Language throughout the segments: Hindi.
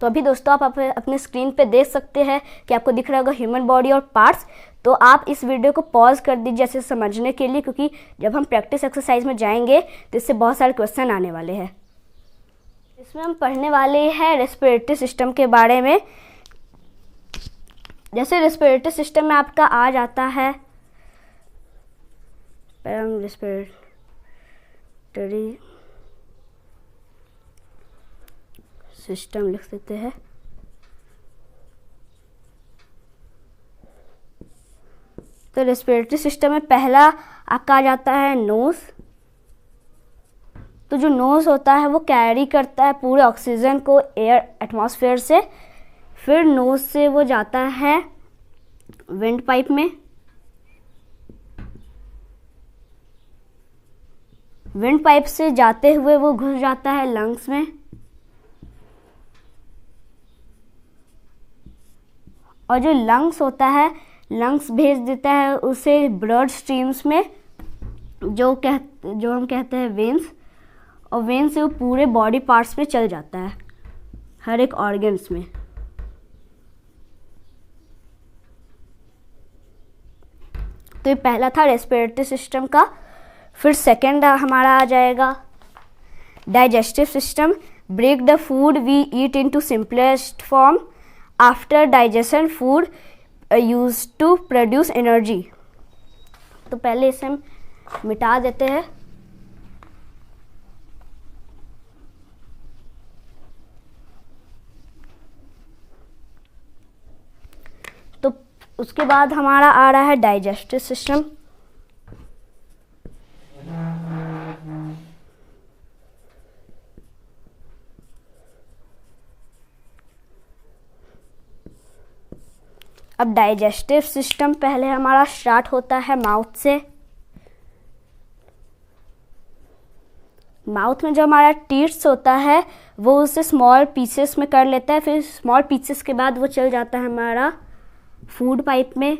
तो अभी दोस्तों आप अपने स्क्रीन पे देख सकते हैं कि आपको दिख रहा होगा ह्यूमन बॉडी और पार्ट्स। तो आप इस वीडियो को पॉज कर दीजिए ऐसे समझने के लिए, क्योंकि जब हम प्रैक्टिस एक्सरसाइज में जाएंगे तो इससे बहुत सारे क्वेश्चन आने वाले हैं। इसमें हम पढ़ने वाले हैं रेस्पिरेटरी सिस्टम के बारे में। जैसे रेस्पिरेटरी सिस्टम में आपका आ जाता है, हम रेस्पिरेटरी सिस्टम लिख देते हैं। तो रेस्पिरेटरी सिस्टम में पहला आपका आ जाता है नोज। तो जो नोज होता है वो कैरी करता है पूरे ऑक्सीजन को एयर एटमॉस्फेयर से। फिर नोज से वो जाता है विंड पाइप में। विंड पाइप से जाते हुए वो घुस जाता है लंग्स में। और जो लंग्स होता है, लंग्स भेज देता है उसे ब्लड स्ट्रीम्स में, जो हम कहते हैं वेन्स। और वेन से वो पूरे बॉडी पार्ट्स में चल जाता है, हर एक ऑर्गन्स में। तो ये पहला था रेस्पिरेटरी सिस्टम का। फिर सेकंड हमारा आ जाएगा digestive system. Break the food we eat into simplest form. After digestion food used to produce energy. तो पहले इसे हम मिटा देते हैं। तो उसके बाद हमारा आ रहा है डाइजेस्टिव सिस्टम। अब डाइजेस्टिव सिस्टम पहले हमारा स्टार्ट होता है माउथ से। माउथ में जो हमारा टीथ्स होता है वो उसे स्मॉल पीसेस में कर लेता है। फिर स्मॉल पीसेस के बाद वो चल जाता है हमारा फूड पाइप में।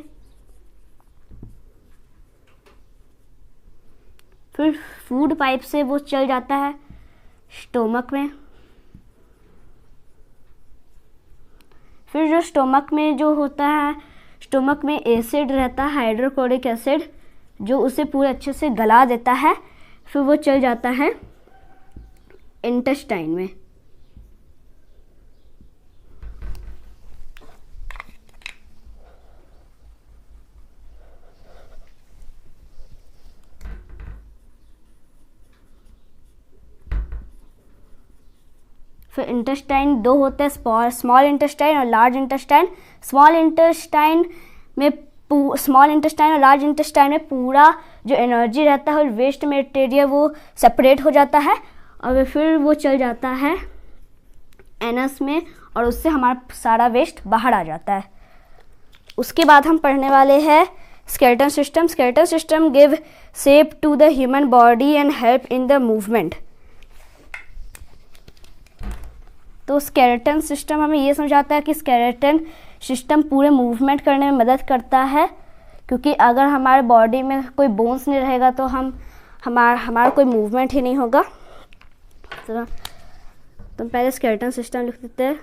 फिर फूड पाइप से वो चल जाता है स्टोमक में। फिर जो स्टोमक में जो होता है, स्टोमक में एसिड रहता है, हाइड्रोक्लोरिक एसिड, जो उसे पूरे अच्छे से गला देता है। फिर वो चल जाता है इंटेस्टाइन में। फिर इंटेस्टाइन दो होते हैं, स्मॉल इंटेस्टाइन और लार्ज इंटेस्टाइन। स्मॉल इंटेस्टाइन और लार्ज इंटेस्टाइन में पूरा जो एनर्जी रहता है और वेस्ट मटेरियल वो सेपरेट हो जाता है। और फिर वो चल जाता है एनस में और उससे हमारा सारा वेस्ट बाहर आ जाता है। उसके बाद हम पढ़ने वाले हैं skeleton system. Skeleton system give shape to the human body and help in the movement. तो स्केलेटन सिस्टम हमें ये समझाता है कि स्केलेटन सिस्टम पूरे मूवमेंट करने में मदद करता है, क्योंकि अगर हमारे बॉडी में कोई बोन्स नहीं रहेगा तो हमारा कोई मूवमेंट ही नहीं होगा। तो पहले स्केलेटन सिस्टम लिख देते हैं।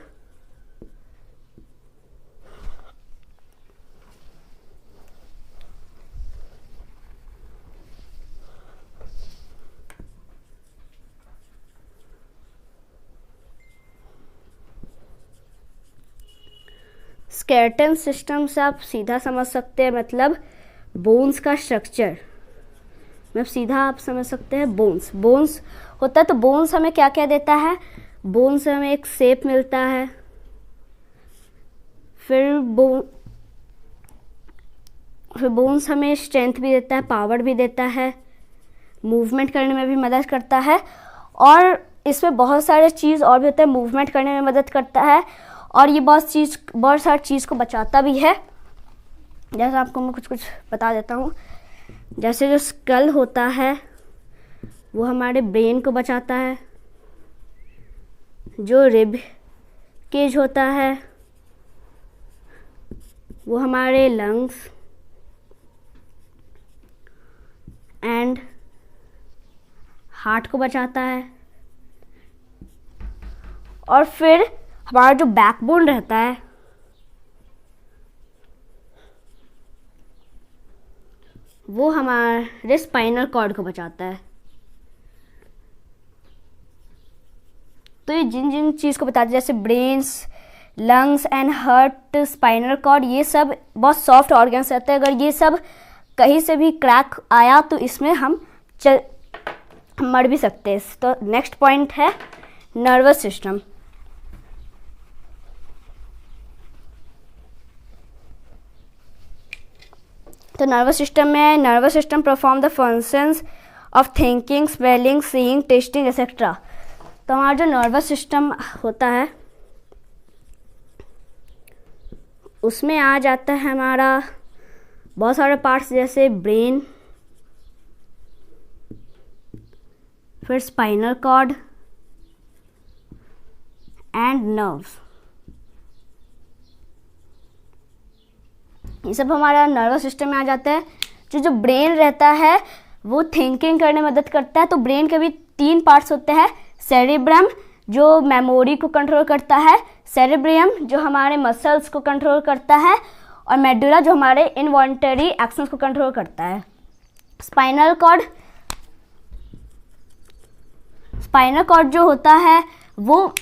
स्केलेटन सिस्टम से आप सीधा समझ सकते हैं, मतलब बोन्स का स्ट्रक्चर, मतलब सीधा आप समझ सकते हैं बोन्स होता है। तो बोन्स हमें क्या क्या देता है? बोन्स से हमें एक शेप मिलता है। फिर बोन्स हमें स्ट्रेंथ भी देता है, पावर भी देता है, मूवमेंट करने में भी मदद करता है। और इसमें बहुत सारे चीज़ और भी होता है, मूवमेंट करने में मदद करता है और ये बहुत सारी चीज़ को बचाता भी है। जैसे आपको मैं कुछ बता देता हूँ। जैसे जो स्कल होता है वो हमारे ब्रेन को बचाता है। जो रिब केज होता है वो हमारे लंग्स एंड हार्ट को बचाता है। और फिर हमारा जो बैकबोन रहता है वो हमारे स्पाइनल कॉर्ड को बचाता है। तो ये जिन जिन चीज़ को बताते हैं जैसे brains, lungs and heart, spinal cord, ये सब बहुत सॉफ्ट ऑर्गन्स रहते हैं। अगर ये सब कहीं से भी क्रैक आया तो इसमें हम मर भी सकते हैं। तो नेक्स्ट पॉइंट है नर्वस सिस्टम। तो nervous system perform the functions of thinking, smelling, seeing, testing etcetera. तो हमारा जो नर्वस सिस्टम होता है उसमें आ जाता है हमारा बहुत सारे पार्ट्स जैसे ब्रेन, फिर स्पाइनल कॉर्ड एंड नर्व्स। ये सब हमारा नर्वस सिस्टम में आ जाता है। जो ब्रेन रहता है वो थिंकिंग करने में मदद करता है। तो ब्रेन के भी 3 पार्ट्स होते हैं, सेरिब्रम जो मेमोरी को कंट्रोल करता है, सेरेब्रियम जो हमारे मसल्स को कंट्रोल करता है, और मेडुला जो हमारे इनवॉलंटरी एक्शंस को कंट्रोल करता है। स्पाइनल कॉर्ड जो होता है वो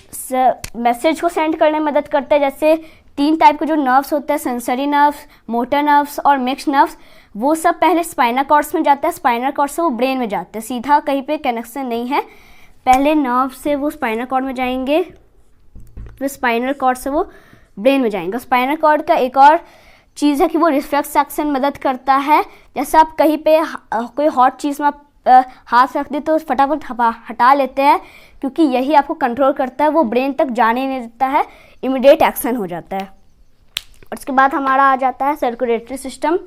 मैसेज को सेंड करने में मदद करता है। जैसे 3 टाइप के जो नर्व्स होते हैं, सेंसरी नर्व्स, मोटर नर्व्स और मिक्स नर्व्स, वो सब पहले स्पाइनल कॉर्ड्स में जाता है, स्पाइनल कॉर्ड से वो ब्रेन में जाते हैं। सीधा कहीं पे कनेक्शन नहीं है, पहले नर्व से वो स्पाइनल कॉर्ड में जाएंगे, फिर स्पाइनल कॉर्ड से वो ब्रेन में जाएंगे। स्पाइनल कॉर्ड का एक और चीज़ है कि वो रिफ्लेक्स एक्शन मदद करता है। जैसे आप कहीं पे कोई हॉट चीज़ में हाथ रख दे तो फटाफट हटा लेते हैं, क्योंकि यही आपको कंट्रोल करता है, वो ब्रेन तक जाने नहीं देता है, इमीडिएट एक्शन हो जाता है। और उसके बाद हमारा आ जाता है सर्कुलेटरी सिस्टम।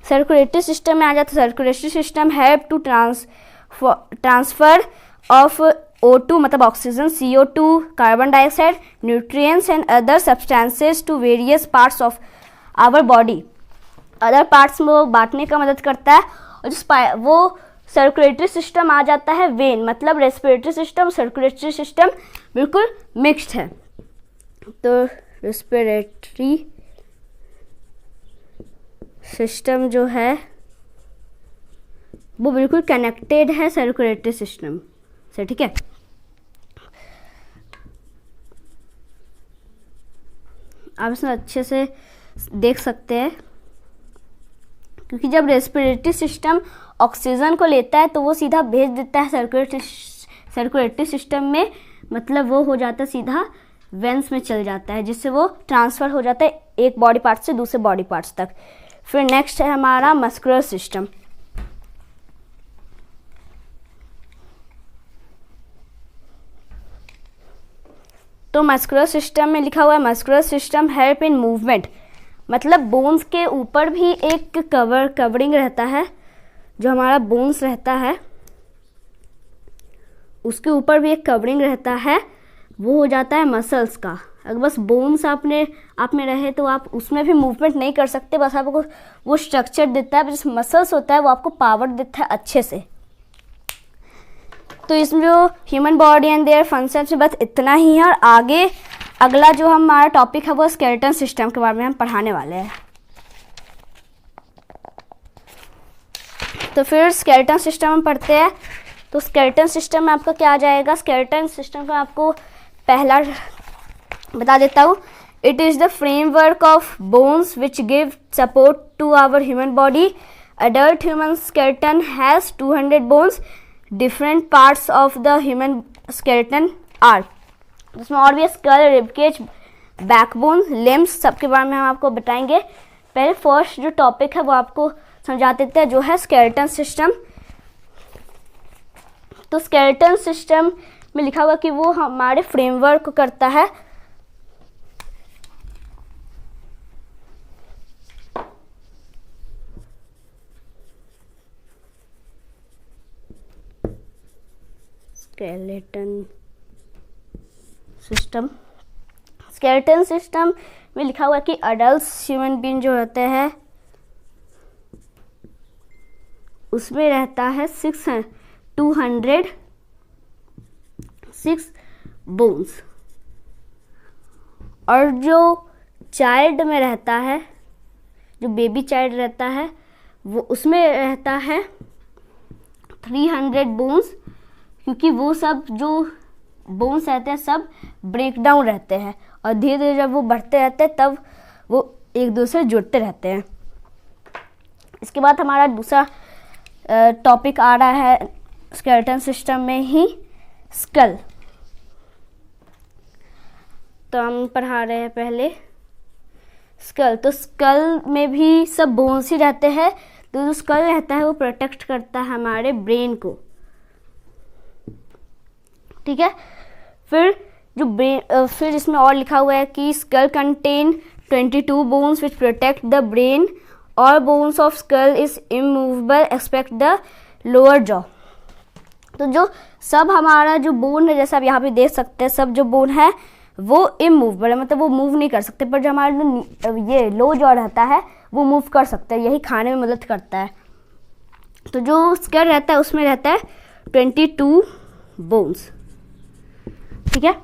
सर्कुलेटरी सिस्टम में आ जाता है, circulatory system help to transfer of O2 मतलब oxygen, CO2, carbon dioxide, nutrients and other substances to various parts of our body. Other parts में वो बांटने का मदद करता है। और वो सर्कुलेटरी सिस्टम आ जाता है वेन, मतलब रेस्पिरेटरी सिस्टम सर्कुलेटरी सिस्टम बिल्कुल मिक्स्ड है। तो रेस्पिरेटरी सिस्टम जो है वो बिल्कुल कनेक्टेड है सर्कुलेटरी सिस्टम से, ठीक है। आप इसमें अच्छे से देख सकते हैं, क्योंकि जब रेस्पिरेटरी सिस्टम ऑक्सीजन को लेता है तो वो सीधा भेज देता है सर्कुलेटरी सिस्टम में, मतलब वो हो जाता है सीधा वेंस में चल जाता है, जिससे वो ट्रांसफ़र हो जाता है एक बॉडी पार्ट से दूसरे बॉडी पार्ट्स तक। फिर नेक्स्ट है हमारा मस्कुलर सिस्टम। तो मस्कुलर सिस्टम में लिखा हुआ है muscular system help in movement, मतलब बोन्स के ऊपर भी एक कवरिंग रहता है। जो हमारा बोन्स रहता है उसके ऊपर भी एक कवरिंग रहता है, वो हो जाता है मसल्स का। अगर बस बोन्स आप में रहे तो आप उसमें भी मूवमेंट नहीं कर सकते, बस आपको वो स्ट्रक्चर देता है। जैसे मसल्स होता है वो आपको पावर देता है अच्छे से। तो इसमें जो human body and their function से बस इतना ही है। और आगे अगला जो हमारा टॉपिक है वो स्केलेटन सिस्टम के बारे में हम पढ़ाने वाले हैं। तो फिर स्केलेटन सिस्टम हम पढ़ते हैं। तो स्केलेटन सिस्टम में आपका क्या आ जाएगा, स्केलेटन सिस्टम का आपको पहला बता देता हूँ। It is the framework of bones which give support to our human body. Adult human skeleton has 200 bones. Different parts of the human skeleton are, उसमें और भी स्कल, रिबकेज, बैकबोन, लिम्स, सबके बारे में हम आपको बताएंगे। पहले फर्स्ट जो टॉपिक है वो आपको समझा देते हैं, जो है स्केलेटन सिस्टम। तो स्केलेटन सिस्टम में लिखा हुआ कि वो हमारे फ्रेमवर्क को करता है। स्केलेटन सिस्टम में लिखा हुआ है कि अडल्ट ह्यूमन बीइंग जो होते हैं उसमें रहता है 200 6 बोन्स। और जो चाइल्ड में रहता है, जो बेबी चाइल्ड रहता है, वो उसमें रहता है 300 बोन्स, क्योंकि वो सब जो बोन्स रहते हैं सब ब्रेक डाउन रहते हैं और धीरे धीरे जब वो बढ़ते रहते हैं तब वो एक दूसरे जुड़ते रहते हैं। इसके बाद हमारा दूसरा टॉपिक आ रहा है स्केलेटन सिस्टम में ही स्कल। तो हम पढ़ा रहे हैं पहले स्कल। तो स्कल में भी सब बोन्स ही रहते हैं। तो जो स्कल रहता है वो प्रोटेक्ट करता है हमारे ब्रेन को, ठीक है। फिर इसमें और लिखा हुआ है कि skull contain 22 bones which protect the brain और bones of skull is immovable except the lower jaw. तो जो सब हमारा जो बोन है, जैसे आप यहाँ पे देख सकते हैं, सब जो बोन है वो इमूवेबल है, मतलब वो मूव नहीं कर सकते, पर जो हमारा ये लो जॉ रहता है वो मूव कर सकता है, यही खाने में मदद करता है। तो जो स्कल रहता है उसमें रहता है 22 बोन्स, ठीक है।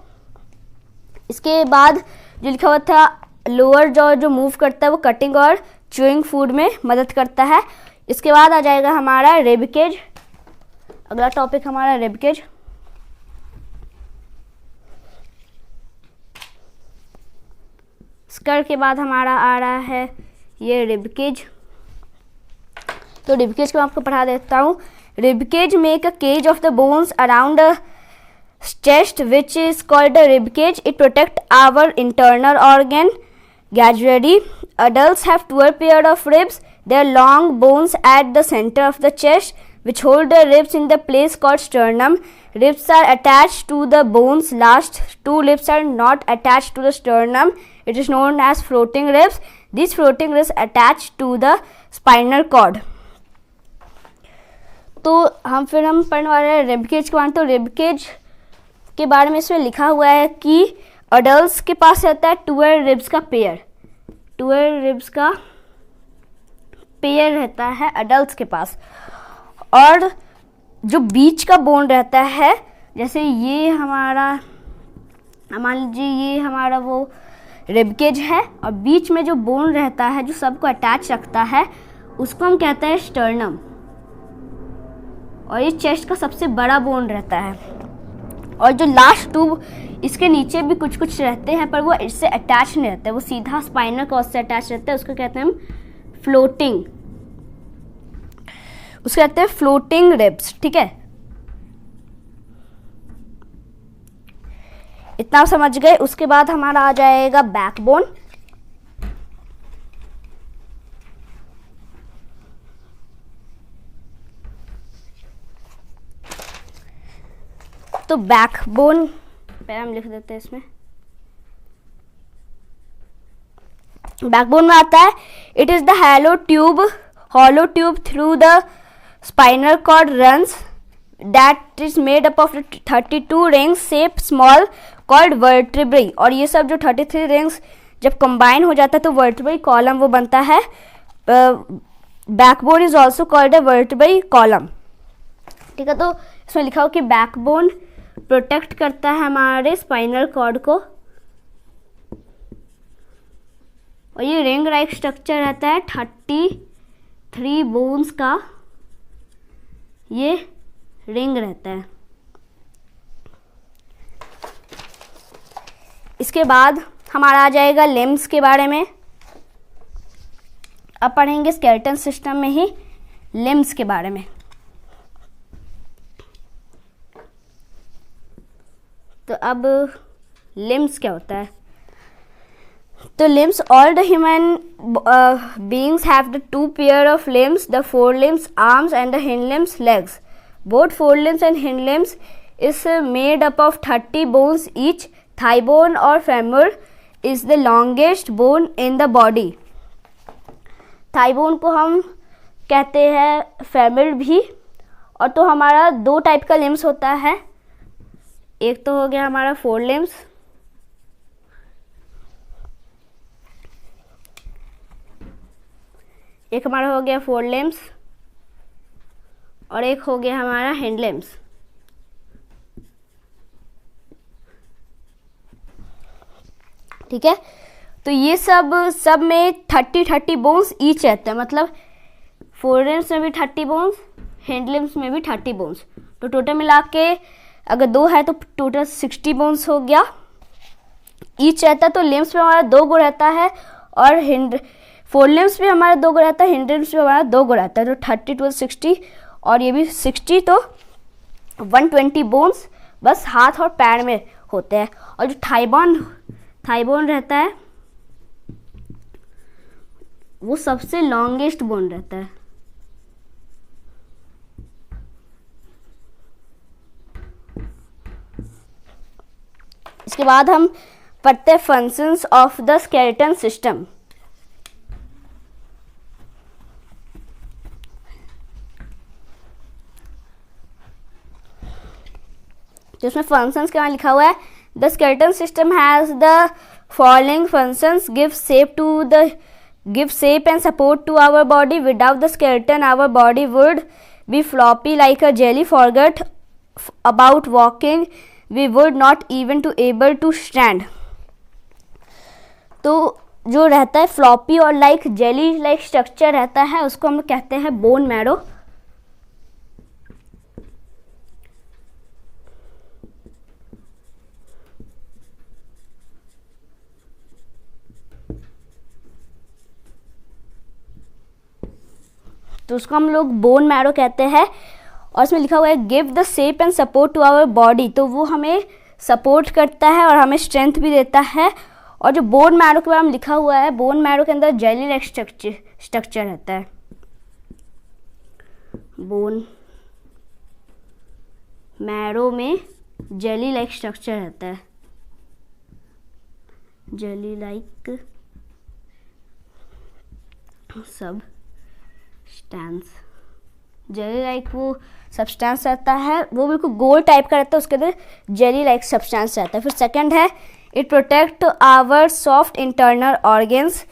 इसके बाद जो लिखा हुआ था लोअर जॉ जो मूव करता है वो कटिंग और च्यूइंग फूड में मदद करता है। इसके बाद आ जाएगा हमारा रिबकेज। अगला टॉपिक हमारा रिबकेज। स्कल के बाद हमारा आ रहा है ये रिबकेज। तो रिबकेज को मैं आपको पढ़ा देता हूँ। Ribcage make a cage of the bones around the chest which is called a rib cage. It protect our internal organ. Gradually, adults have 12 pair of ribs. They are long bones at the center of the chest which hold the ribs in the place called sternum. Ribs are attached to the bones. Last two ribs are not attached to the sternum. It is known as floating ribs. These floating ribs attached to the spinal cord. तो हम पढ़ने वाले हैं रिबकेज के बारे में। तो रिबकेज के बारे में इसमें लिखा हुआ है कि अडल्ट्स के पास रहता है 12 रिब्स का पेयर। 12 रिब्स का पेयर रहता है अडल्ट्स के पास। और जो बीच का बोन रहता है, जैसे ये हमारा मान लीजिए ये हमारा वो रिबकेज है और बीच में जो बोन रहता है जो सबको अटैच रखता है उसको हम कहते हैं स्टर्नम। और ये चेस्ट का सबसे बड़ा बोन रहता है। और जो लास्ट टू इसके नीचे भी कुछ कुछ रहते हैं पर वो इससे अटैच नहीं रहते, वो सीधा स्पाइनल कॉर्ड से अटैच रहते हैं। उसको कहते हैं हम फ्लोटिंग, उसको कहते हैं फ्लोटिंग रिब्स, ठीक है। इतना समझ गए। उसके बाद हमारा आ जाएगा बैकबोन। तो बैकबोन पहले हम लिख देते हैं इसमें। बैकबोन में आता है it is the hollow tube through the spinal cord runs that is made up of 32 rings shape small called vertebrae। और ये सब जो 33 रिंग्स जब कंबाइन हो जाता है तो वर्टेब्रल कॉलम वो बनता है। Backbone is also called a vertebral column, ठीक है। तो इसमें लिखा हो कि बैकबोन प्रोटेक्ट करता है हमारे स्पाइनल कॉर्ड को। और ये रिंग लाइक स्ट्रक्चर रहता है 33 बोन्स का ये रिंग रहता है। इसके बाद हमारा आ जाएगा लिम्स के बारे में। अब पढ़ेंगे स्केलेटन सिस्टम में ही लिम्स के बारे में। तो अब लिम्स क्या होता है? तो limbs, all the human beings have the 2 pair of limbs, the forelimbs, arms and the hind limbs, legs. Both forelimbs and hind limbs is made up of 30 bones each. Thigh bone or femur is the longest bone in the body. Thigh bone को हम कहते हैं फेमर भी। और तो हमारा 2 टाइप का लिम्स होता है। एक तो हो गया हमारा फोर लिम्स, एक हमारा हो गया फोर लिम्स और एक हो गया हमारा हैंड लिम्स। ठीक है। तो ये सब में 30 बोन्स ईच रहते हैं, मतलब फोर लिम्स में भी 30 बोन्स, हैंड लिम्स में भी 30 बोन्स। तो टोटल मिला के अगर 2 है तो टोटल 60 बोन्स हो गया ईच रहता है। तो लिम्स में हमारा 2 गो रहता है और फोर लिम्स भी हमारा 2 गो रहता है, हैंड लिम्स भी हमारा 2 गो रहता है। तो 30 + 60 और ये भी 60, तो 120 बोन्स बस हाथ और पैर में होते हैं। और जो थाई बोन रहता है वो सबसे लॉन्गेस्ट बोन रहता है। इसके बाद हम पढ़ते हैं functions of the skeleton system. जिसमें फंक्शंस क्या लिखा हुआ है, the skeleton system has the following functions, give shape and support to our body. Without the skeleton our body would be floppy like a jelly. Forget about walking, we would not even to able to stand. तो जो रहता है फ्लॉपी और लाइक जेली लाइक स्ट्रक्चर रहता है उसको हम कहते हैं बोन मैरो। तो उसको हम लोग बोन मैरो कहते हैं। और इसमें लिखा हुआ है give the shape and support to our body, तो वो हमें सपोर्ट करता है और हमें स्ट्रेंथ भी देता है। और जो बोन मैरो के बारे में लिखा हुआ है, बोन मैरो के अंदर जेली लाइक स्ट्रक्चर रहता है। बोन मैरो में जेली लाइक स्ट्रक्चर रहता है, jelly like substance, jelly like वो सब्सटेंस रहता है, वो बिल्कुल गोल टाइप का रहता है, उसके अंदर जेली लाइक सब्सटेंस रहता है। फिर सेकंड है it protect our soft internal organs,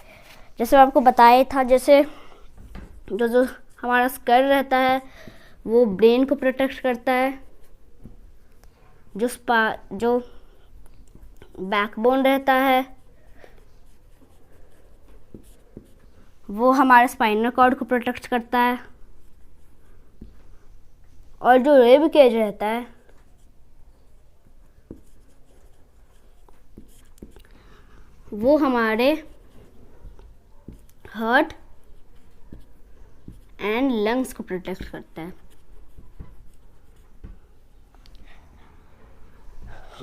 जैसे मैं आपको बताया था, जैसे जो हमारा स्कल रहता है वो ब्रेन को प्रोटेक्ट करता है, जो बैकबोन रहता है वो हमारे स्पाइनल कॉर्ड को प्रोटेक्ट करता है, और जो रिब केज रहता है वो हमारे हार्ट एंड लंग्स को प्रोटेक्ट करता है।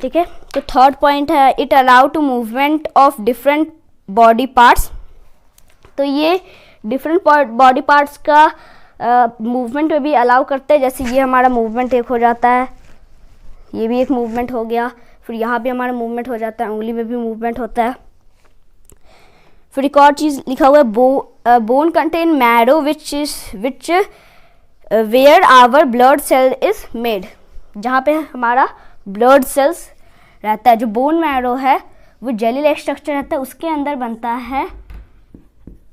ठीक है। तो थर्ड पॉइंट है it allow to movement of different body parts. तो ये डिफरेंट बॉडी पार्ट्स का मूवमेंट में भी अलाउ करते हैं। जैसे ये हमारा मूवमेंट एक हो जाता है, ये भी एक मूवमेंट हो गया, फिर यहाँ भी हमारा मूवमेंट हो जाता है, उंगली में भी मूवमेंट होता है। फिर एक और चीज़ लिखा हुआ है bone contain marrow which where our blood cell is made, जहाँ पे हमारा ब्लड सेल्स रहता है। जो बोन मैरो है वो जेली लाइक स्ट्रक्चर रहता है, उसके अंदर बनता है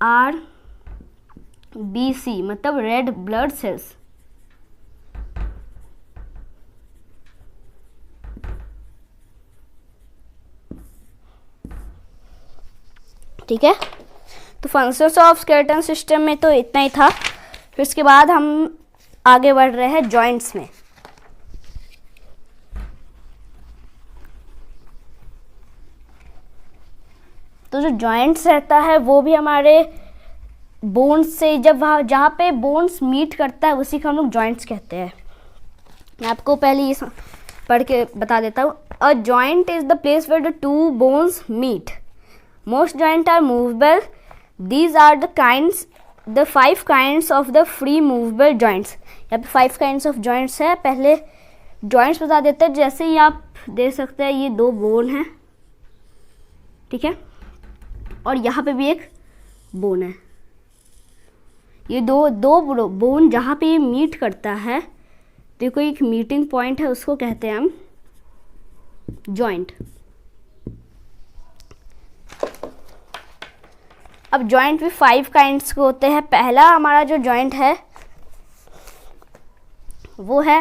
RBC, मतलब रेड ब्लड सेल्स। ठीक है। तो फंक्शंस ऑफ स्केलेटन सिस्टम में तो इतना ही था। फिर उसके बाद हम आगे बढ़ रहे हैं जॉइंट्स में। तो जो जॉइंट्स रहता है वो भी हमारे बोन्स से, जब वहाँ जहाँ पे बोन्स मीट करता है उसी को हम लोग जॉइंट्स कहते हैं। मैं आपको पहले ये पढ़ के बता देता हूँ। A joint is the place where the two bones meet. Most joints are movable. These are the 5 kinds of the free movable joints. यहाँ पे 5 kinds of joints है। पहले joints बता देते हैं। जैसे ही आप देख सकते हैं ये 2 बोन है, ठीक है, और यहाँ पे भी एक बोन है। ये दो बोन जहाँ पे ये मीट करता है, देखो एक मीटिंग पॉइंट है, उसको कहते हैं हम जॉइंट। अब जॉइंट भी 5 काइंड्स के होते हैं। पहला हमारा जो जॉइंट है वो है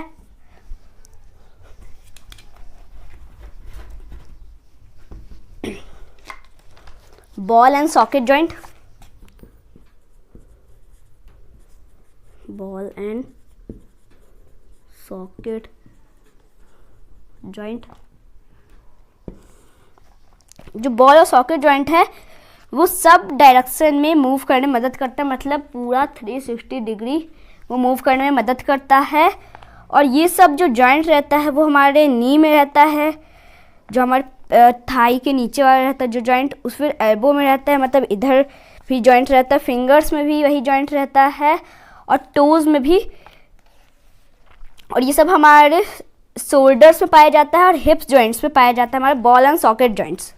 ball and socket joint, ball and socket joint. जो बॉल और सॉकेट जॉइंट है वो सब डायरेक्शन में मूव करने में मदद करता है, मतलब पूरा 360 डिग्री वो मूव करने में मदद करता है। और ये सब जो जॉइंट रहता है वो हमारे नी में रहता है, जो हमारे थाई के नीचे वाला रहता है जो जॉइंट, उस फिर एल्बो में रहता है, मतलब इधर भी जॉइंट रहता है, फिंगर्स में भी वही जॉइंट रहता है और टोज में भी। और ये सब हमारे शोल्डर्स में पाया जाता है और हिप्स जॉइंट्स में पाया जाता है, हमारे बॉल एंड सॉकेट जॉइंट्स।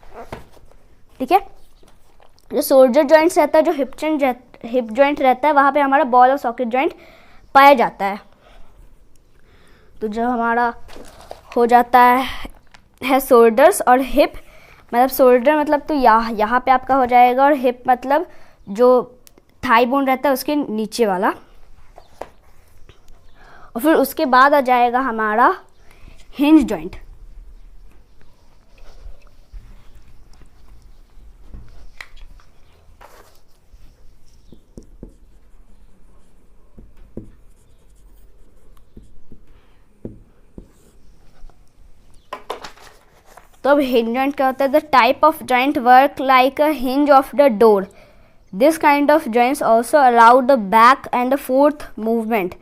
ठीक है, जो शोल्डर जॉइंट्स रहता है, जो हिप जॉइंट रहता है, वहाँ पे हमारा बॉल और सॉकेट जॉइंट पाया जाता है। तो जब हमारा हो जाता है शोल्डर्स और हिप, मतलब शोल्डर मतलब तो यहाँ पे आपका हो जाएगा, और हिप मतलब जो थाई बोन रहता है उसके नीचे वाला। और फिर उसके बाद आ जाएगा हमारा हिंज जॉइंट। तो अब हिंज जॉइंट क्या होता है? The type of joint work like a hinge of the door. This kind of joints also allow the back and the fourth movement.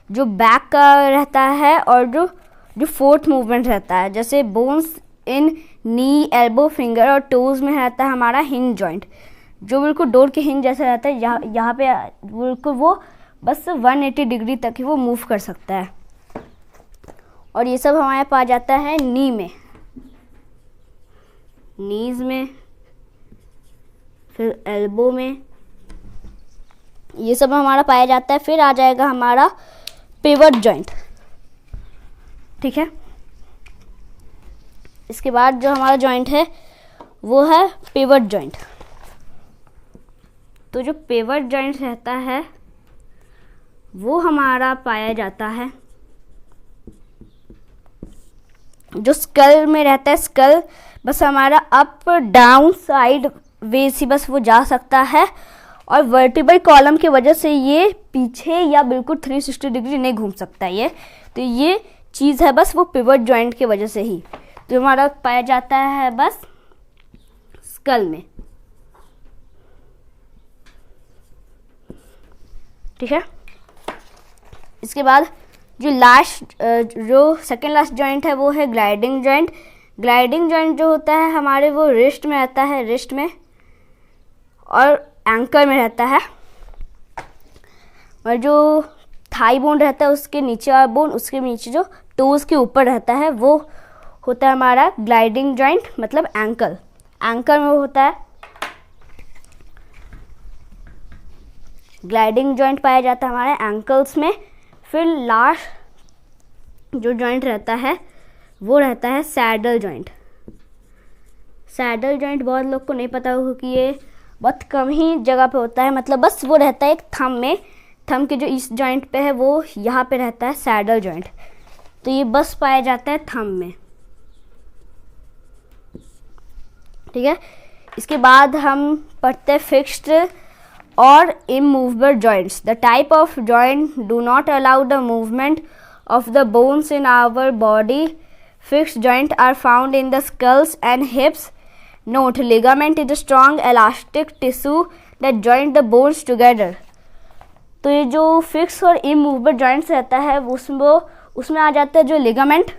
जो बैक का रहता है और जो फोर्थ मूवमेंट रहता है, जैसे bones in knee, elbow, finger और टोज में रहता है हमारा हिंज जॉइंट, जो बिल्कुल डोर के हिंज जैसा रहता है। यहाँ पे बिल्कुल वो बस 180 डिग्री तक ही वो मूव कर सकता है। और ये सब हमारे पास जाता है नी में, नीज में, फिर एल्बो में, ये सब हमारा पाया जाता है। फिर आ जाएगा हमारा पिवट जॉइंट। ठीक है, इसके बाद जो हमारा जॉइंट है वो है पिवट जॉइंट। तो जो पिवट जॉइंट रहता है वो हमारा पाया जाता है जो स्कल में रहता है। स्कल बस हमारा अप डाउन साइड वे से बस वो जा सकता है, और वर्टिब्रल कॉलम की वजह से ये पीछे या बिल्कुल 360 डिग्री नहीं घूम सकता है ये। तो ये चीज़ है बस वो पिवट जॉइंट की वजह से ही जो हमारा पाया जाता है बस स्कल में। ठीक है, इसके बाद जो सेकेंड लास्ट जॉइंट है वो है ग्लाइडिंग जॉइंट। ग्लाइडिंग जॉइंट जो होता है हमारे वो रिस्ट में रहता है, रिस्ट में और एंकल में रहता है। और जो थाई बोन रहता है उसके नीचे वाला बोन, उसके नीचे जो टोज के ऊपर रहता है वो होता है हमारा ग्लाइडिंग जॉइंट, मतलब एंकल। एंकल में वो होता है ग्लाइडिंग जॉइंट पाया जाता है हमारे एंकल्स में। फिर लास्ट जो जॉइंट रहता है वो रहता है सैडल जॉइंट। सैडल जॉइंट बहुत लोग को नहीं पता होगा कि ये बहुत कम ही जगह पे होता है, मतलब बस वो रहता है एक थंब में, थंब के जो इस जॉइंट पे है वो यहाँ पे रहता है सैडल जॉइंट। तो ये बस पाया जाता है थंब में। ठीक है, इसके बाद हम पढ़ते हैं फिक्स्ड और immovable joints. The type of joint do not allow the movement of the bones in our body. Fixed joints are found in the skulls and hips. Note, ligament is a strong elastic tissue that joint the bones together. तो ये जो फिक्स और इमूवेबल जॉइंट्स रहता है उसमें आ जाता है जो लिगामेंट।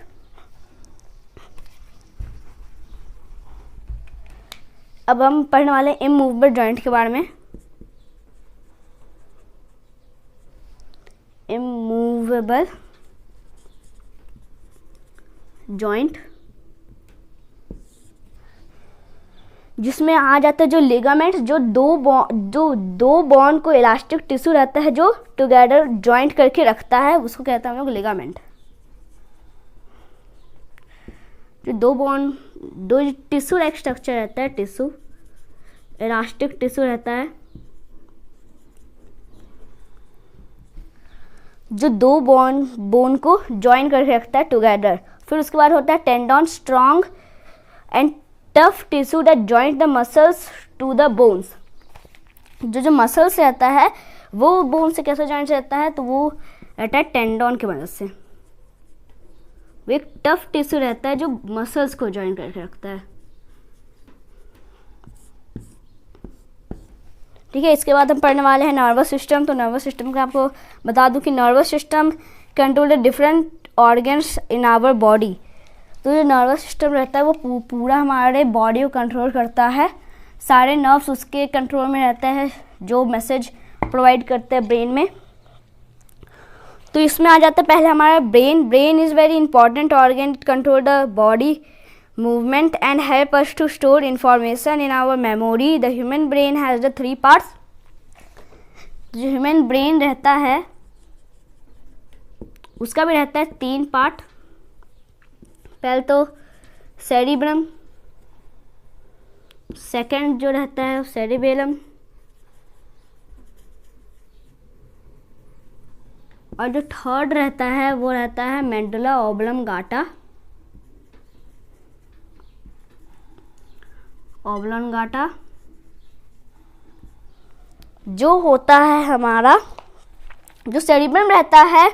अब हम पढ़ने वाले इमूवेबल जॉइंट के बारे में। इमूवेबल जॉइंट जिसमें आ जाता है जो लिगामेंट, जो दो बोन को इलास्टिक टिश्यू रहता है जो टुगेदर जॉइंट करके रखता है, उसको कहते हैं हम लोग लिगामेंट। जो दो टिश्यू लाइक स्ट्रक्चर रहता है, टिश्यू इलास्टिक टिश्यू रहता है जो दो बोन को जॉइन करके रखता है टुगेदर। फिर उसके बाद होता है tendon, strong and tough tissue that joint the muscles to the bones. जो मसल्स रहता है वो बोन से कैसे जॉइंट रहता है, तो वो रहता है टेंडन की मदद से। वो एक टफ टिश्यू रहता है जो मसल्स को जॉइन करके रखता है। ठीक है, इसके बाद हम पढ़ने वाले हैं नर्वस सिस्टम। तो नर्वस सिस्टम का आपको बता दूं कि nervous system control the different organs in our body. तो जो नर्वस सिस्टम रहता है वो पूरा हमारे बॉडी को कंट्रोल करता है। सारे नर्व्स उसके कंट्रोल में रहते हैं जो मैसेज प्रोवाइड करते हैं ब्रेन में। तो इसमें आ जाता है पहले हमारा brain. Brain is very important organ, control the body movement and help us to store information in our memory. The human brain has the 3 parts. जो ह्यूमन ब्रेन रहता है उसका भी रहता है 3 पार्ट। पहले तो सेरिब्रम, सेकंड जो रहता है सेरिबेलम, और जो थर्ड रहता है वो रहता है मेडुला ऑब्लंगाटा। ऑब्लंगाटा जो होता है हमारा, जो सेरिब्रम रहता है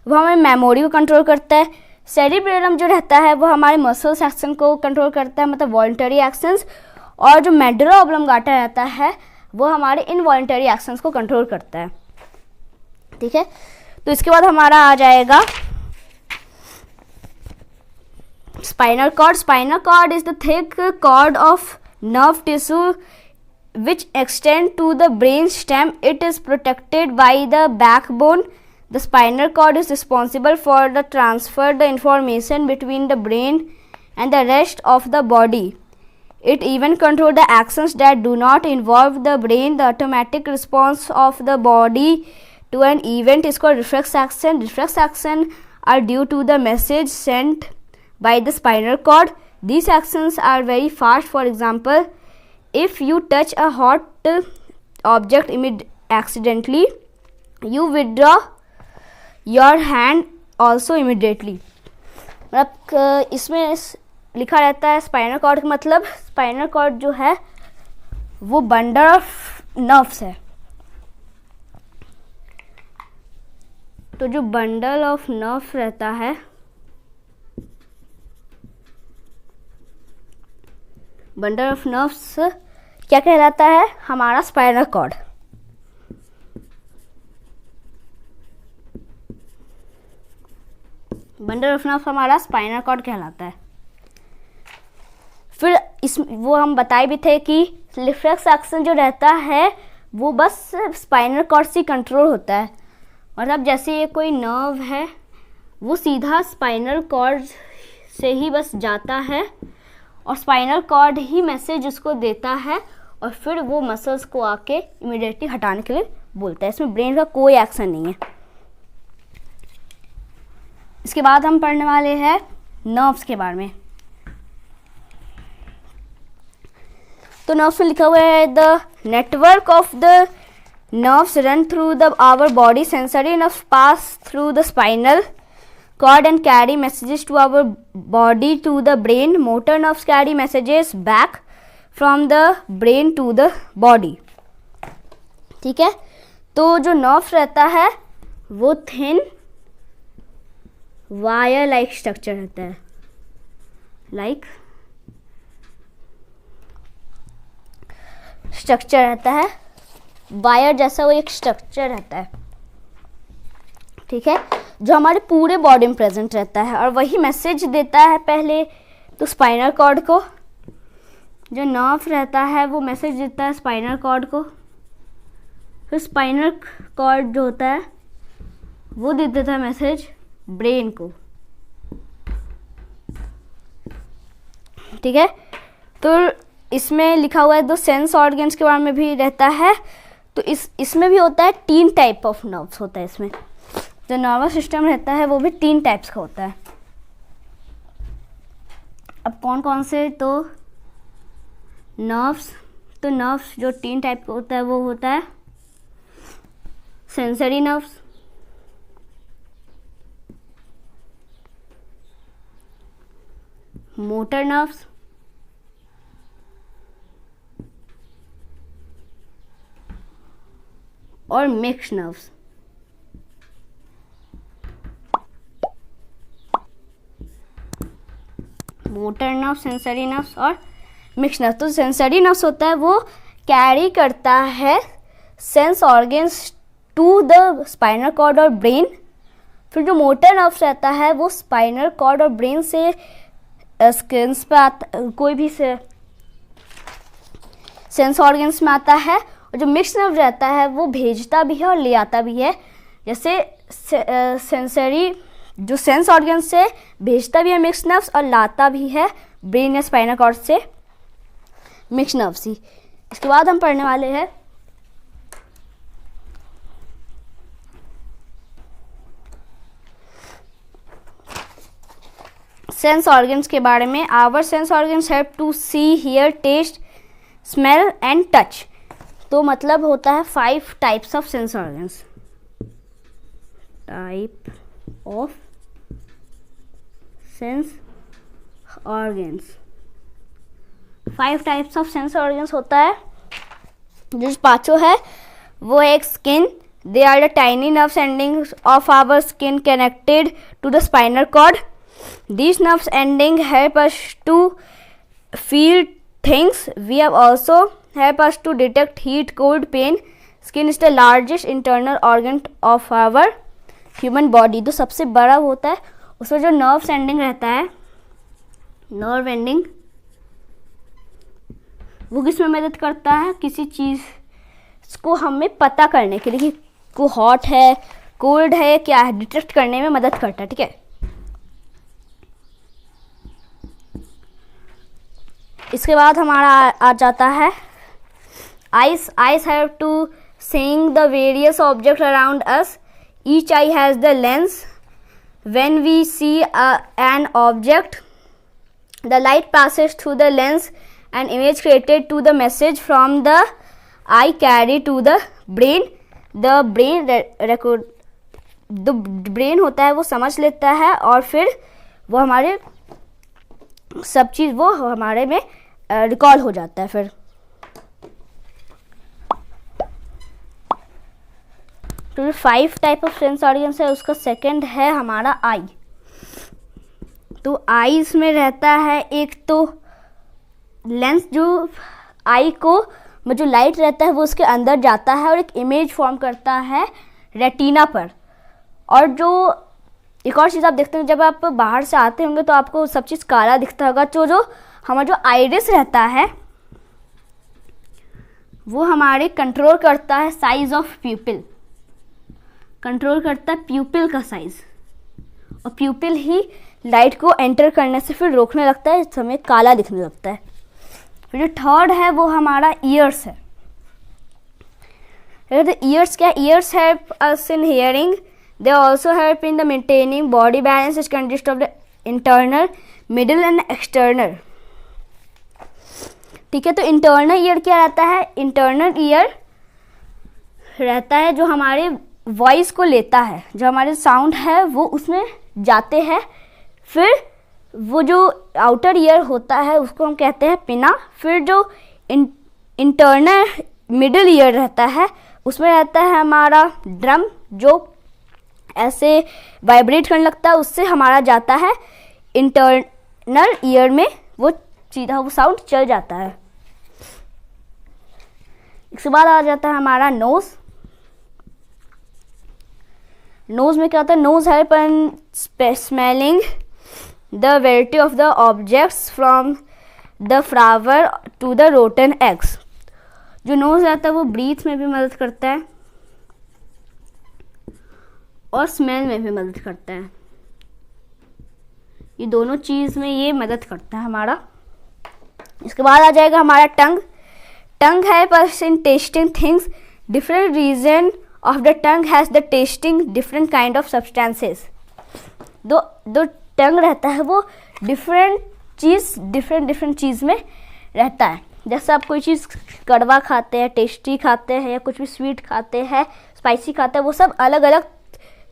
वो हमारे मेमोरी को कंट्रोल करता है। सेरिब्रम जो रहता है वो हमारे मसल्स एक्शन को कंट्रोल करता है, मतलब वॉलंटरी एक्शंस। और जो मेडुला ऑब्लंगाटा रहता है वो हमारे इनवॉलंटरी एक्शंस को कंट्रोल करता है। ठीक है, तो इसके बाद हमारा आ जाएगा spinal cord. Spinal cord is the thick cord of nerve tissue which extend to the brain stem. It is protected by the backbone. The spinal cord is responsible for the transfer the information between the brain and the rest of the body. It even control the actions that do not involve the brain. The automatic response of the body to an event is called reflex action. Reflex action are due to the message sent by the spinal cord. These actions are very fast. For example, if you touch a hot object accidentally, you withdraw your hand also immediately. मतलब इसमें लिखा रहता है स्पाइनल कॉर्ड का मतलब, स्पाइनल कॉर्ड जो है वो बंडल ऑफ नर्व्स है। तो जो बंडल ऑफ नर्व रहता है बंडल ऑफ नर्व्स क्या कहलाता है, हमारा spinal cord. Bundle of nerves हमारा स्पाइनल कॉर्ड कहलाता है। फिर वो हम बताए भी थे कि रिफ्लेक्स एक्शन जो रहता है वो बस स्पाइनल कॉर्ड से कंट्रोल होता है। मतलब जैसे ये कोई नर्व है वो सीधा स्पाइनल कॉर्ड से ही बस जाता है और स्पाइनल कॉर्ड ही मैसेज उसको देता है और फिर वो मसल्स को आके इमीडिएटली हटाने के लिए बोलता है। इसमें ब्रेन का कोई एक्शन नहीं है। इसके बाद हम पढ़ने वाले हैं नर्व्स के बारे में। तो नर्व्स में लिखा हुआ है the network of the nerves run through the our body. Sensory nerves pass through the spinal cord and carry messages to our body to the brain. Motor nerves carry messages back from the brain to the body. ठीक है, तो जो नर्व रहता है वो थिन वायर लाइक स्ट्रक्चर रहता है, स्ट्रक्चर रहता है, वायर जैसा वो एक स्ट्रक्चर रहता है। ठीक है, जो हमारे पूरे बॉडी में प्रेजेंट रहता है और वही मैसेज देता है पहले तो स्पाइनल कॉर्ड को। जो नर्व रहता है वो मैसेज देता है स्पाइनल कॉर्ड को, फिर स्पाइनल कॉर्ड जो होता है वो दे देता है मैसेज ब्रेन को। ठीक है, तो इसमें लिखा हुआ है दो सेंस ऑर्गन्स के बारे में भी रहता है। तो इसमें भी होता है 3 टाइप ऑफ नर्व्स होता है। इसमें जो नर्वस सिस्टम रहता है वो भी 3 टाइप्स का होता है। अब कौन कौन से, तो नर्व्स जो 3 टाइप का होता है वो होता है सेंसरी नर्व्स, मोटर नर्व्स और mixed nerves. Motor nerve, sensory nerves और मिक्स्ड नर्व। तो सेंसरी नर्व्स होता है वो कैरी करता है sense organs to the spinal cord और ब्रेन। फिर जो मोटर नर्व्स रहता है वो स्पाइनल कॉर्ड और ब्रेन से स्किन्स पे आता, कोई भी से सेंस ऑर्गन्स में आता है। और जो मिक्स्ड नर्व रहता है वो भेजता भी है और ले आता भी है। जैसे सेंसरी जो सेंस ऑर्गन से भेजता भी है मिक्स्ड नर्व्स और लाता भी है ब्रेन या स्पाइनल कॉर्ड से मिक्स्ड नर्व्स ही। इसके बाद हम पढ़ने वाले हैं सेंस ऑर्गन्स के बारे में। Our sense organs help to see, hear, taste, smell and touch. तो मतलब होता है 5 types of sense organs. Type of sense organs, 5 types of sense organs होता है। जो पांचों है वो एक skin, they are the tiny nerves endings of our skin connected to the spinal cord. These nerves ending help us to feel things. We have also help us to detect heat, cold, pain. Skin is the largest internal organ of our human body. तो सबसे बड़ा होता है, उसमें जो nerves ending रहता है, nerve ending, वो किसमें मदद करता है? किसी चीज़ को हमें पता करने के लिए कि को हॉट है, कोल्ड है, क्या है, डिटेक्ट करने में मदद करता है। ठीक है, इसके बाद हमारा आ जाता है eyes. Eyes have to seeing the various object around us. Each eye has the lens. When we see an object, the light passes through the lens and image created to the message from the eye carry to the brain. The brain होता है वो समझ लेता है और फिर वो हमारे सब चीज़ वो हमारे में रिकॉल हो जाता है। फिर तो 5 टाइप ऑफ सेंस ऑर्गन्स है, उसका सेकंड है हमारा आई। तो आईज में रहता है एक तो लेंस, जो आई को में जो लाइट रहता है वो उसके अंदर जाता है और एक इमेज फॉर्म करता है रेटिना पर। और जो एक और चीज़ आप देखते हैं, जब आप बाहर से आते होंगे तो आपको सब चीज़ काला दिखता होगा। तो जो हमारा जो आइरिस रहता है वो हमारे कंट्रोल करता है साइज ऑफ प्यूपिल, कंट्रोल करता है प्यूपिल का साइज। और प्यूपिल ही लाइट को एंटर करने से फिर रोकने लगता है, इस समय काला दिखने लगता है। फिर जो थर्ड है वो हमारा ईयर्स है। ईयर्स क्या? Years help us in hearing. They also help in the maintaining body balance, which consists of the internal, middle and external. ठीक है, तो इंटरनल ईयर क्या रहता है? इंटरनल ईयर रहता है जो हमारे वॉइस को लेता है, जो हमारे साउंड है वो उसमें जाते हैं। फिर वो जो आउटर ईयर होता है उसको हम कहते हैं पिना। फिर जो इंटरनल मिडिल ईयर रहता है उसमें रहता है हमारा ड्रम, जो ऐसे वाइब्रेट करने लगता है, उससे हमारा जाता है इंटरनल ईयर में, वो सीधा वो साउंड चल जाता है। इसके बाद आ जाता है हमारा नोज। नोज में क्या होता है? Nose help in smelling the variety of the objects from the flower to the rotten eggs. जो नोज रहता है वो ब्रीथ में भी मदद करता है और स्मेल में भी मदद करता है। ये दोनों चीज़ में ये मदद करता है हमारा। इसके बाद आ जाएगा हमारा tongue. Tongue help us in testing things. Different region of the tongue has the testing different kind of substances. दो टंग रहता है वो डिफरेंट चीज़ में रहता है। जैसे आप कोई चीज़ कड़वा खाते हैं, टेस्टी खाते हैं, या कुछ भी स्वीट खाते हैं, स्पाइसी खाते हैं, वो सब अलग अलग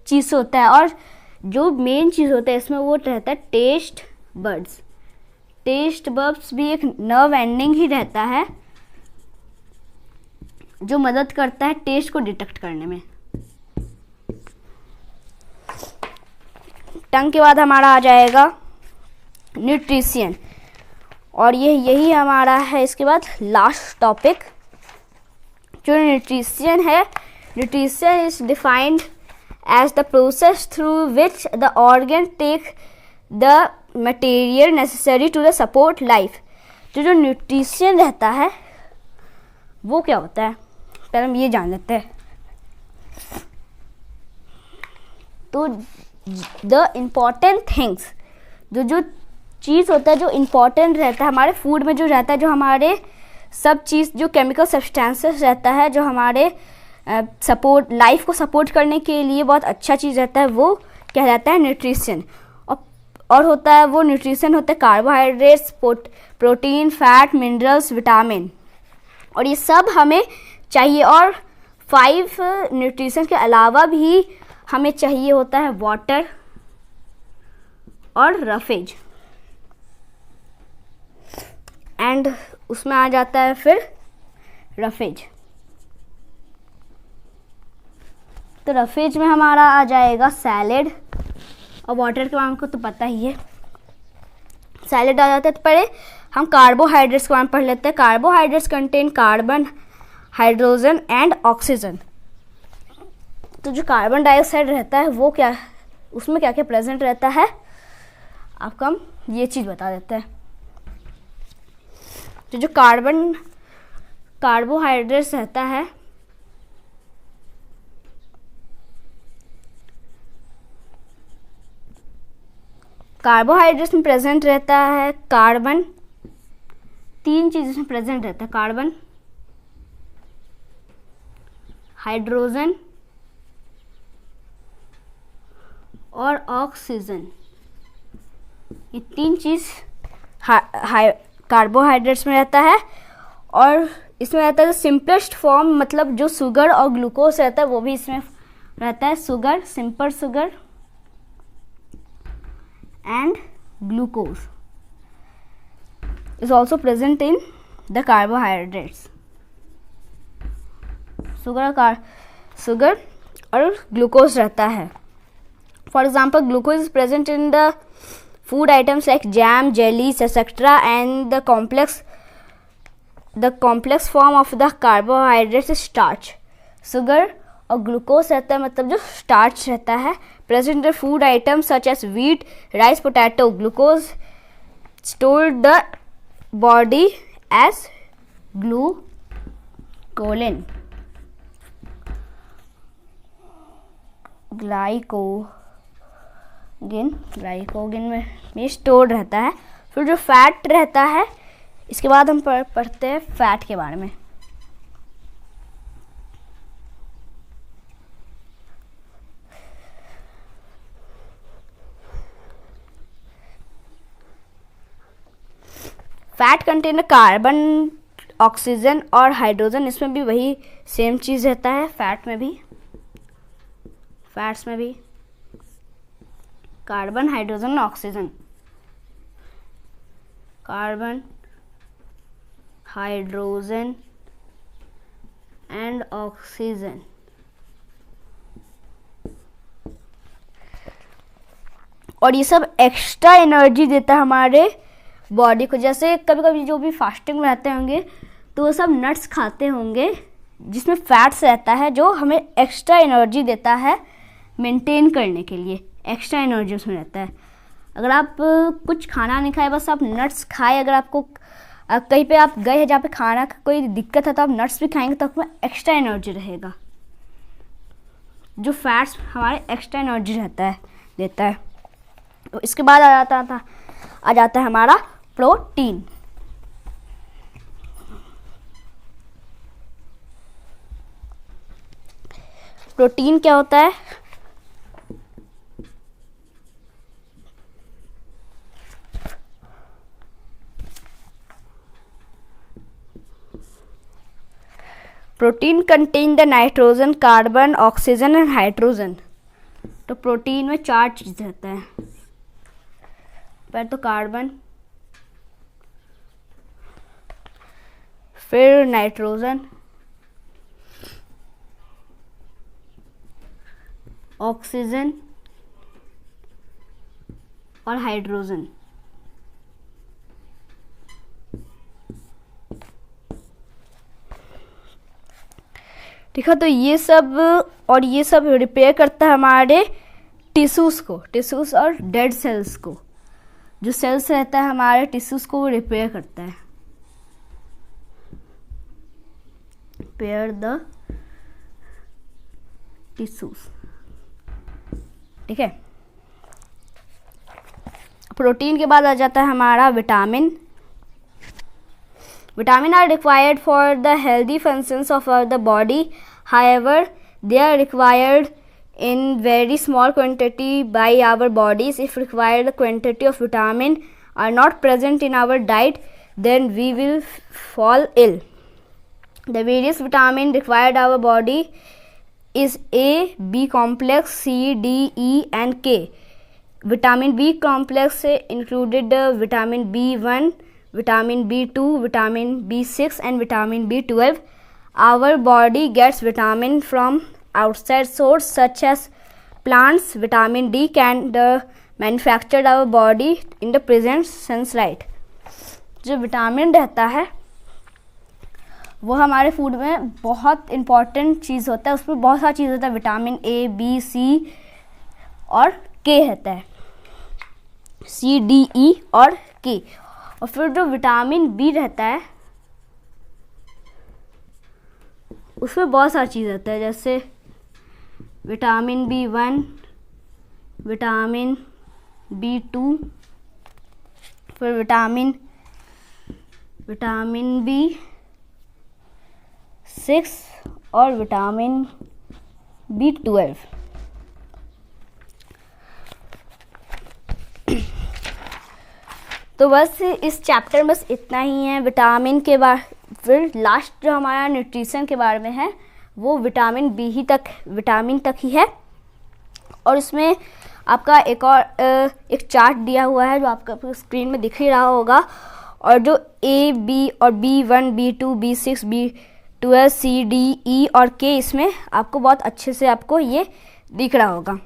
चीज़ होता है। और जो मेन चीज़ होता है इसमें वो रहता है टेस्ट बड्स। टेस्ट बड्स भी एक नर्व एंडिंग ही रहता है जो मदद करता है टेस्ट को डिटेक्ट करने में। टंग के बाद हमारा आ जाएगा न्यूट्रिशन, और यही हमारा है इसके बाद लास्ट टॉपिक। जो न्यूट्रिशन है, nutrition is defined as the process through which the organ take the material necessary to the support life. जो न्यूट्रिशन रहता है वो क्या होता है, पहले हम ये जान लेते हैं। तो द इम्पॉर्टेंट थिंग्स, जो चीज़ होता है जो इम्पॉर्टेंट रहता है हमारे फूड में, जो रहता है, जो हमारे सब चीज़, जो केमिकल सब्सटेंसेस रहता है, जो हमारे सपोर्ट लाइफ को सपोर्ट करने के लिए बहुत अच्छा चीज़ रहता है, वो क्या रहता है, न्यूट्रिशन। और होता है वो न्यूट्रिशन होता है carbohydrates, protein, fat, minerals, vitamin, और ये सब हमें चाहिए। और 5 न्यूट्रिशन के अलावा भी हमें चाहिए होता है वाटर और रफेज, एंड उसमें आ जाता है फिर रफेज। तो रफेज में हमारा आ जाएगा सैलेड, और वाटर के बारे में तो पता ही है, सैलेड आ जाता है। तो पहले हम कार्बोहाइड्रेट्स के बारे में पढ़ लेते हैं। Carbohydrates contain carbon, hydrogen and oxygen. तो जो कार्बन डाइऑक्साइड रहता है वो क्या, उसमें क्या क्या प्रेजेंट रहता है, आपको हम ये चीज़ बता देते हैं। तो जो कार्बोहाइड्रेट्स रहता है, कार्बोहाइड्रेट्स में प्रेजेंट रहता है कार्बन, 3 चीज़ इसमें प्रेजेंट रहता है, कार्बन, हाइड्रोजन और ऑक्सीजन। ये 3 चीज़ कार्बोहाइड्रेट्स में रहता है। और इसमें रहता है सिंपलेस्ट फॉर्म, मतलब जो शुगर और ग्लूकोज रहता है वो भी इसमें रहता है। Sugar, simple sugar and glucose is also present in the carbohydrates. Sugar और ग्लूकोज रहता है। For example, glucose is present in the food items like jam, jellies, etc. and the complex form of the carbohydrates is starch. Sugar और ग्लूकोज रहता है, मतलब जो स्टार्च रहता है, present in food items such as wheat, rice, potato. Glucose stored the body as glucogen. Glycogen में स्टोर रहता है। फिर जो फैट रहता है, इसके बाद हम पढ़ते हैं फैट के बारे में। फैट कंटेन कार्बन, ऑक्सीजन और हाइड्रोजन। इसमें भी वही सेम चीज़ रहता है, फैट्स में भी carbon, hydrogen, oxygen. Carbon, hydrogen and oxygen. और ये सब एक्स्ट्रा एनर्जी देता है हमारे बॉडी को। जैसे कभी कभी जो भी फास्टिंग में रहते होंगे तो वो सब नट्स खाते होंगे जिसमें फैट्स रहता है, जो हमें एक्स्ट्रा एनर्जी देता है मेंटेन करने के लिए। एक्स्ट्रा एनर्जी उसमें रहता है। अगर आप कुछ खाना नहीं खाए, बस आप नट्स खाए, अगर आपको कहीं पे आप गए हैं जहाँ पे खाना का कोई दिक्कत है तो आप नट्स भी खाएंगे तो आपको एक्स्ट्रा एनर्जी रहेगा। जो फैट्स हमारे एक्स्ट्रा एनर्जी देता है। तो इसके बाद आ जाता है हमारा प्रोटीन। प्रोटीन क्या होता है? Protein contain the nitrogen, carbon, oxygen and hydrogen. तो प्रोटीन में 4 चीज़ रहता है। पहले तो कार्बन, फिर नाइट्रोजन, ऑक्सीजन और हाइड्रोजन। ठीक है, तो ये सब रिपेयर करता है हमारे टिश्यूज़ को, टिश्यूज़ और डेड सेल्स को। जो सेल्स रहता है हमारे टिश्यूज़ को वो रिपेयर करता है, रिपेयर द टिश्यूज़। ठीक है, प्रोटीन के बाद आ जाता है हमारा vitamin. Vitamin are required for the healthy functions of the body, however they are required in very small quantity by our bodies. If required quantity of vitamin are not present in our diet, then we will fall ill. The various vitamin required our body is A, B complex, C, D, E and K. Vitamin B complex included vitamin B1, vitamin B2, vitamin B6 and vitamin B12. Our body gets vitamin from outside source such as plants. Vitamin D can manufactured our body in the present sunlight. जो विटामिन रहता है वो हमारे फूड में बहुत इम्पॉर्टेंट चीज़ होता है, उसमें बहुत सारी चीज़ होता है। विटामिन ए, बी, सी और के रहता है, सी, डी, ई और के। और फिर जो विटामिन बी रहता है उसमें बहुत सारी चीज़ रहता है, जैसे विटामिन B1, विटामिन B2, फिर विटामिन B6 और विटामिन B12। तो बस इस चैप्टर में बस इतना ही है विटामिन के बारे। फिर लास्ट जो हमारा न्यूट्रिशन के बारे में है वो विटामिन तक ही है। और इसमें आपका एक चार्ट दिया हुआ है जो आपका स्क्रीन में दिख ही रहा होगा। और जो ए, बी और B1, B2, B6, B12, C, D, E और K, इसमें आपको बहुत अच्छे से आपको ये दिख रहा होगा।